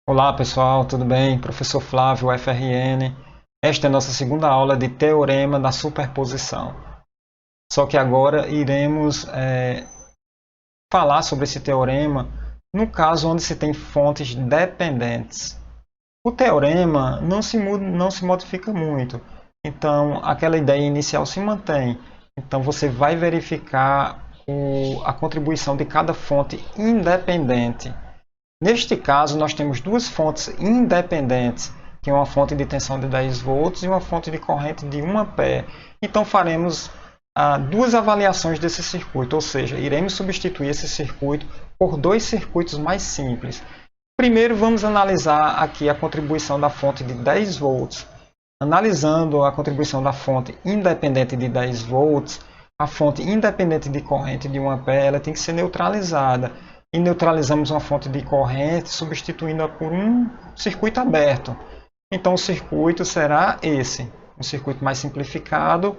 Olá pessoal, tudo bem? Professor Flávio, UFRN. Esta é a nossa segunda aula de Teorema da Superposição. Só que agora iremos falar sobre esse teorema no caso onde se tem fontes dependentes. O teorema não se modifica muito, então aquela ideia inicial se mantém. Então você vai verificar a contribuição de cada fonte independente. Neste caso, nós temos duas fontes independentes, que é uma fonte de tensão de 10 volts e uma fonte de corrente de 1 ampere. Então, faremos duas avaliações desse circuito, ou seja, iremos substituir esse circuito por dois circuitos mais simples. Primeiro, vamos analisar aqui a contribuição da fonte de 10 volts. Analisando a contribuição da fonte independente de 10 volts, a fonte independente de corrente de 1 ampere ela tem que ser neutralizada. E neutralizamos uma fonte de corrente substituindo-a por um circuito aberto. Então o circuito será esse, um circuito mais simplificado.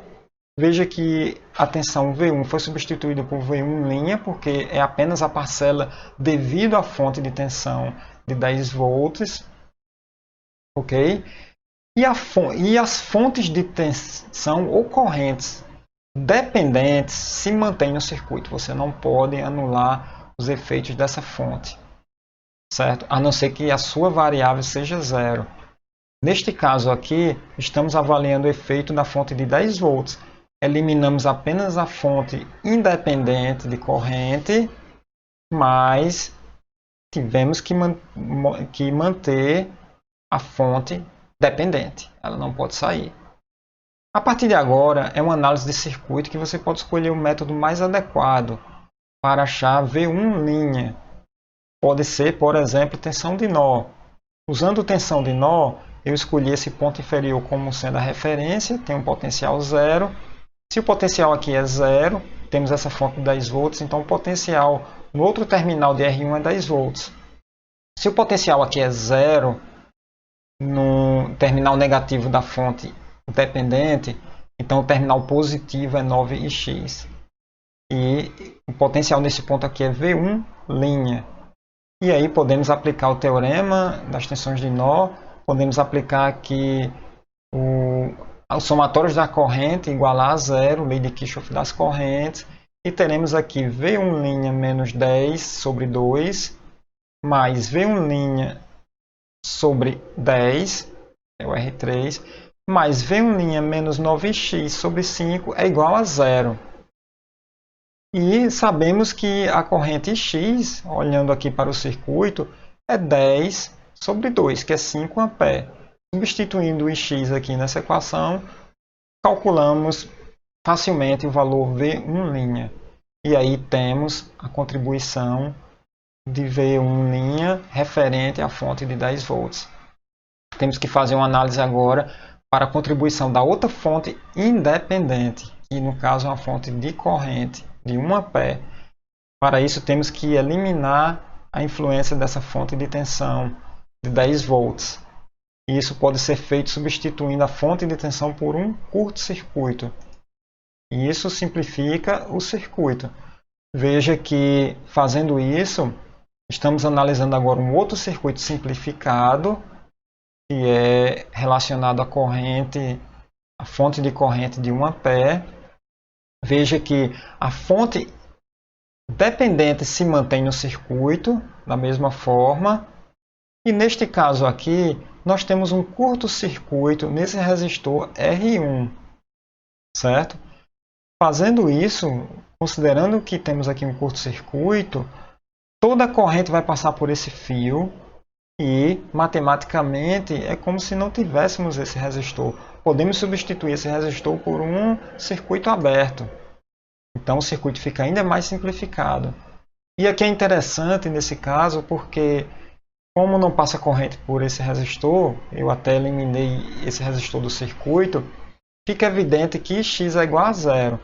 Veja que a tensão V1 foi substituída por V1 linha, porque é apenas a parcela devido à fonte de tensão de 10 volts. Ok? E as fontes de tensão ou correntes dependentes se mantêm no circuito. Você não pode anular os efeitos dessa fonte, certo? A não ser que a sua variável seja zero. Neste caso aqui, estamos avaliando o efeito da fonte de 10 volts. Eliminamos apenas a fonte independente de corrente, mas tivemos que manter a fonte dependente. Ela não pode sair. A partir de agora, é uma análise de circuito que você pode escolher o método mais adequado para achar V1 linha. Pode ser, por exemplo, tensão de nó. Usando tensão de nó, eu escolhi esse ponto inferior como sendo a referência, tem um potencial zero. Se o potencial aqui é zero, temos essa fonte de 10 volts, então o potencial no outro terminal de R1 é 10 volts. Se o potencial aqui é zero, no terminal negativo da fonte dependente, então o terminal positivo é 9x. E o potencial nesse ponto aqui é V1 linha. E aí podemos aplicar o teorema das tensões de nó, podemos aplicar aqui os somatórios da corrente igualar a zero, lei de Kirchhoff das correntes, e teremos aqui V1 linha menos 10 sobre 2, mais V1 linha sobre 10, é o R3, mais V1 linha menos 9x sobre 5 é igual a zero. E sabemos que a corrente X, olhando aqui para o circuito, é 10 sobre 2, que é 5 ampere. Substituindo o X aqui nessa equação, calculamos facilmente o valor V1 linha. E aí temos a contribuição de V1 linha referente à fonte de 10 volts. Temos que fazer uma análise agora para a contribuição da outra fonte independente, que no caso é uma fonte de corrente de 1 ampere. Para isso temos que eliminar a influência dessa fonte de tensão de 10 volts. E isso pode ser feito substituindo a fonte de tensão por um curto-circuito. E isso simplifica o circuito. Veja que fazendo isso, estamos analisando agora um outro circuito simplificado, que é relacionado à corrente, a fonte de corrente de 1 ampere. Veja que a fonte dependente se mantém no circuito da mesma forma. E neste caso aqui, nós temos um curto-circuito nesse resistor R1, certo? Fazendo isso, considerando que temos aqui um curto-circuito, toda a corrente vai passar por esse fio e, matematicamente, é como se não tivéssemos esse resistor. Podemos substituir esse resistor por um circuito aberto. Então o circuito fica ainda mais simplificado. E aqui é interessante nesse caso porque, como não passa corrente por esse resistor, eu até eliminei esse resistor do circuito, fica evidente que X é igual a zero.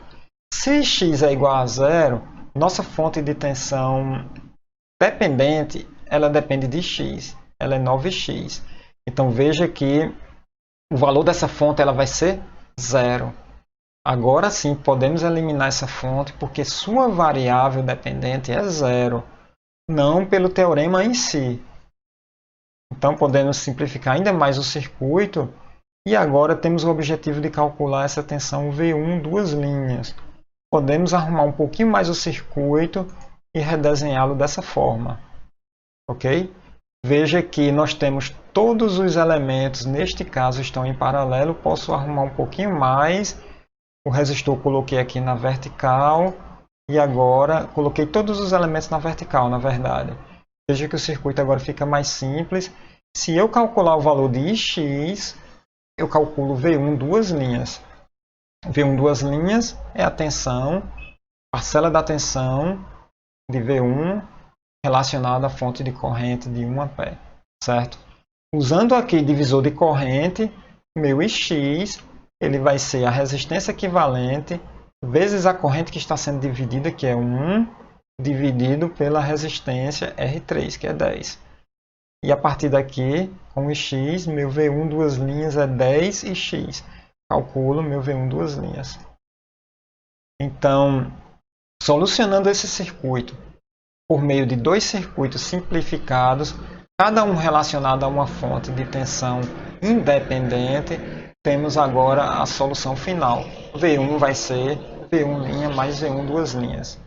Se X é igual a zero, nossa fonte de tensão dependente, ela depende de X, ela é 9x. Então veja que o valor dessa fonte ela vai ser zero. Agora sim podemos eliminar essa fonte porque sua variável dependente é zero, não pelo teorema em si. Então podemos simplificar ainda mais o circuito e agora temos o objetivo de calcular essa tensão V1 duas linhas. Podemos arrumar um pouquinho mais o circuito e redesenhá-lo dessa forma. Ok? Veja que nós temos todos os elementos, neste caso estão em paralelo, posso arrumar um pouquinho mais. O resistor coloquei aqui na vertical e agora coloquei todos os elementos na vertical, na verdade. Veja que o circuito agora fica mais simples. Se eu calcular o valor de Ix, eu calculo V1 duas linhas. V1 duas linhas é a tensão, parcela da tensão de V1 relacionada à fonte de corrente de 1 A, certo? Usando aqui divisor de corrente, meu Ix, ele vai ser a resistência equivalente vezes a corrente que está sendo dividida, que é 1, dividido pela resistência R3, que é 10. E a partir daqui, com o X, meu V1 duas linhas é 10X. Calculo meu V1 duas linhas. Então, solucionando esse circuito por meio de dois circuitos simplificados, cada um relacionado a uma fonte de tensão independente, temos agora a solução final. V1 vai ser V1 linha mais V1 duas linhas.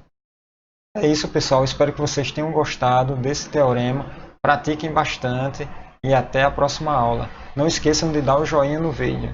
É isso, pessoal. Espero que vocês tenham gostado desse teorema. Pratiquem bastante e até a próxima aula. Não esqueçam de dar o joinha no vídeo.